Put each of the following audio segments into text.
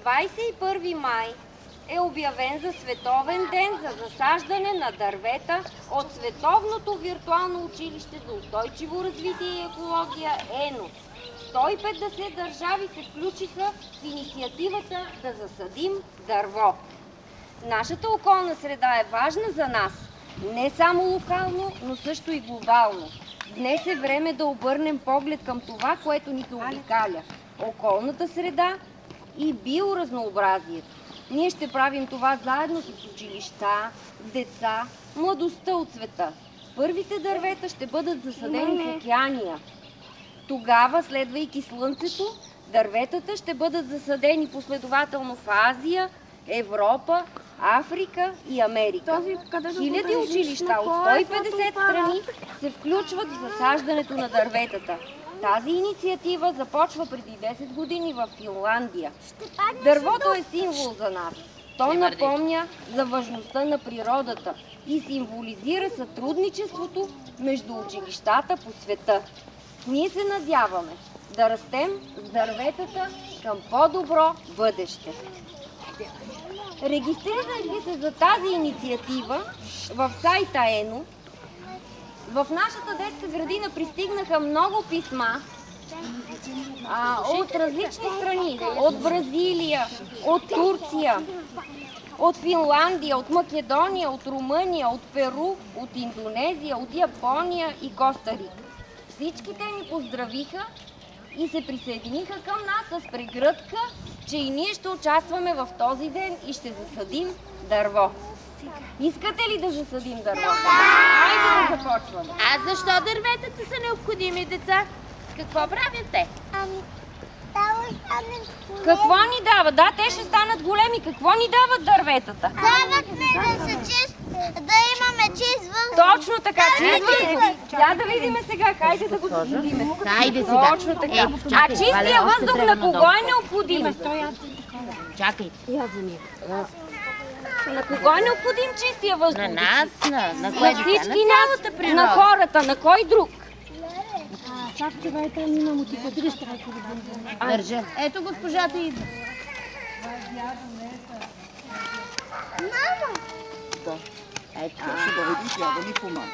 21 май е обявен за Световен ден за засаждане на дървета от Световното виртуално училище за устойчиво развитие и екология ЕНО. 150 държави се включиха в инициативата да засадим дърво. Нашата околна среда е важна за нас, не само локално, но също и глобално. Днес е време да обърнем поглед към това, което ни заобикаля – околната среда и биоразнообразието. Ние ще правим това заедно с училища, деца, младостта от света. Първите дървета ще бъдат засадени в Океания. Тогава, следвайки Слънцето, дърветата ще бъдат засадени последователно в Азия, Европа, Африка и Америка. Хиляди училища от 150 страни се включват в засаждането на дърветата. Тази инициатива започва преди 10 години в Финландия. Дървото е символ за нас. То напомня за важността на природата и символизира сътрудничеството между училищата по света. Ние се надяваме да растем с дърветата към по-добро бъдеще. Регистрирайте се за тази инициатива в сайта ЕНО. В нашата детска градина пристигнаха много писма от различни страни. От Бразилия, от Турция, от Финландия, от Македония, от Румъния, от Перу, от Индонезия, от Япония и Коста Рика. Всичките ни поздравиха и се присъединиха към нас с прегръдка, че и ние ще участваме в този ден и ще засадим дърво. Искате ли да засадим дърво? Хайде да започваме. А защо дърветата са необходими, деца? Какво правят те? Какво ни дава? Да, те ще станат големи. Какво ни дават дърветата? Дават ни да са чист, да имаме чист въздух. Точно така, чист въздух. Я да видим сега, хайде да го засадиме. Хайде сега. Точно така. А чистия въздух на кого е необходим? Чакайте. На кого е необходим чистия въздух? На нас, на всички нас, на хората, на кой друг? Държа. Ето госпожата идва. Мама! Ето. Ще да видим, тя да ни помага.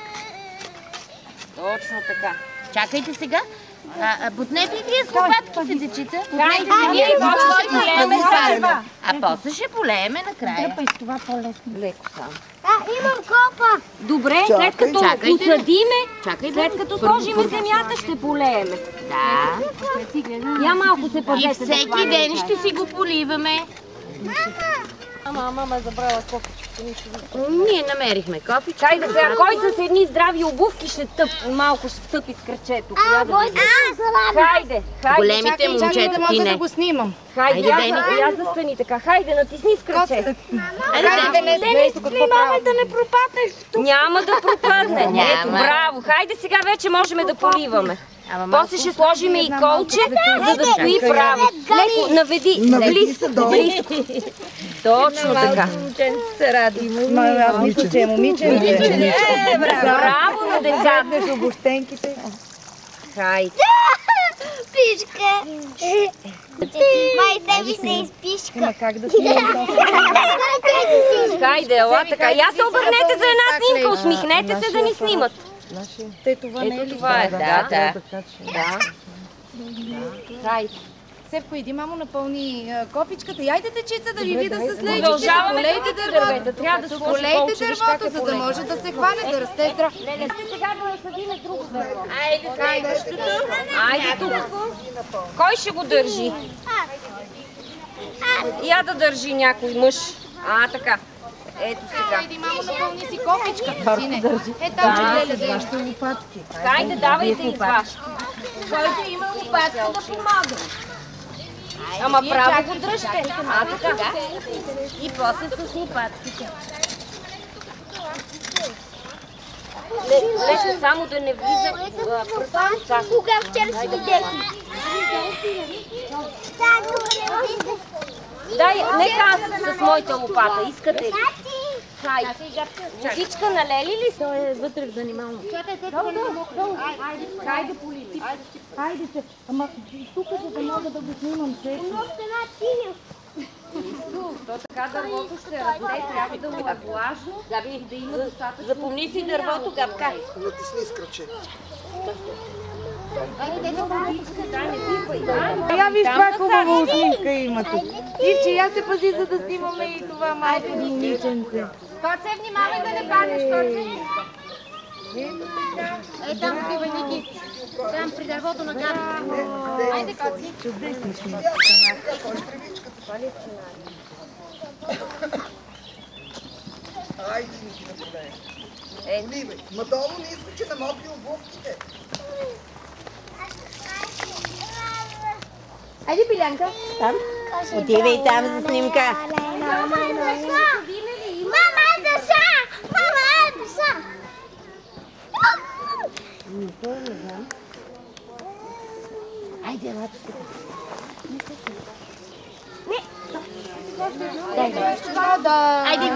Точно така. Чакайте сега. Бутнете ли вие с лопатките, дечица? Хайде, ние после ще полееме дърва. А после ще полееме накрая. Това по-лесно. Леко само. Имам копа! Добре, след като посадиме, Чакайте. след като сложиме земята, ще полееме. Да. Я малко се И пазете. всеки ден ще си го поливаме. Мама е забрала копичката. Ние намерихме копичка. Хайде сега, кой с едни здрави обувки ще малко ще стъпи с крачето? Хайде, Големите момчета, ти не. го снимам. Хайде, я застани така. Хайде, натисни с краче. Внимавай да не пропаднеш. Няма да пропадне. Няма. Ето, браво. Хайде сега вече можем да поливаме. После ще сложим и колче, за да стои право. Леко, наведи. Близко. Точно така. Момиче. Браво на децата. Между бощенките. Хайде. Пишка. Май себе се изпишка. Как да снимам? Хайде, ела така. Я се обърнете за една снимка. Усмихнете се да ни снимат. Това не е ли? Това е, да. Хайде. Севко, иди, мамо, напълни копичката. Яйде, дечица, да ви видя с лейчите. Продължаваме Полейте дървета. Трябва да сложим Полейте колче, виж как дървото, е за да може да се хване, да расте здраво. Леле, сега да насадиме друго дърво. Айде, Айде тук. Кой ще го държи? Я да държи някой мъж. Така. Ето сега. Иди, мамо, напълни си копичката, сине. Там, че леле, Хайде, давайте из вашите. който има лопатка да помага. Ама право го дръжте. Така. И после с лопатките. Леко само да не влиза пръста. Кога вчера си видях? Дай, нека аз с моята лопата. Искате ли? Хайде. Водичка налели ли? Той е вътре в занимално. Хайде полили. Хайде се, ама тук, за да мога да го снимам. Нощта на синя. То така дървото ще расте, трябва да му е влажно и да има достатъчно. Запомни си дървото, Габка. Натисни с кръче. Я виж каква хубава усмивка има тук. Ивче, я се пази, за да снимаме и това малко момиченце. Коце, внимавай да не паднеш, Коце. Ей, там отива Ники. Там при дървото на Габи. Айде, Коци. Чудесни снимки. Айде, Ники, направи. Поливай. Ма долу не иска, че намокри обувките. Айде, Билянка. Там. Отивай там за снимка. Мама, деца! Мама, деца! Айде, елате тук. Да. Айде,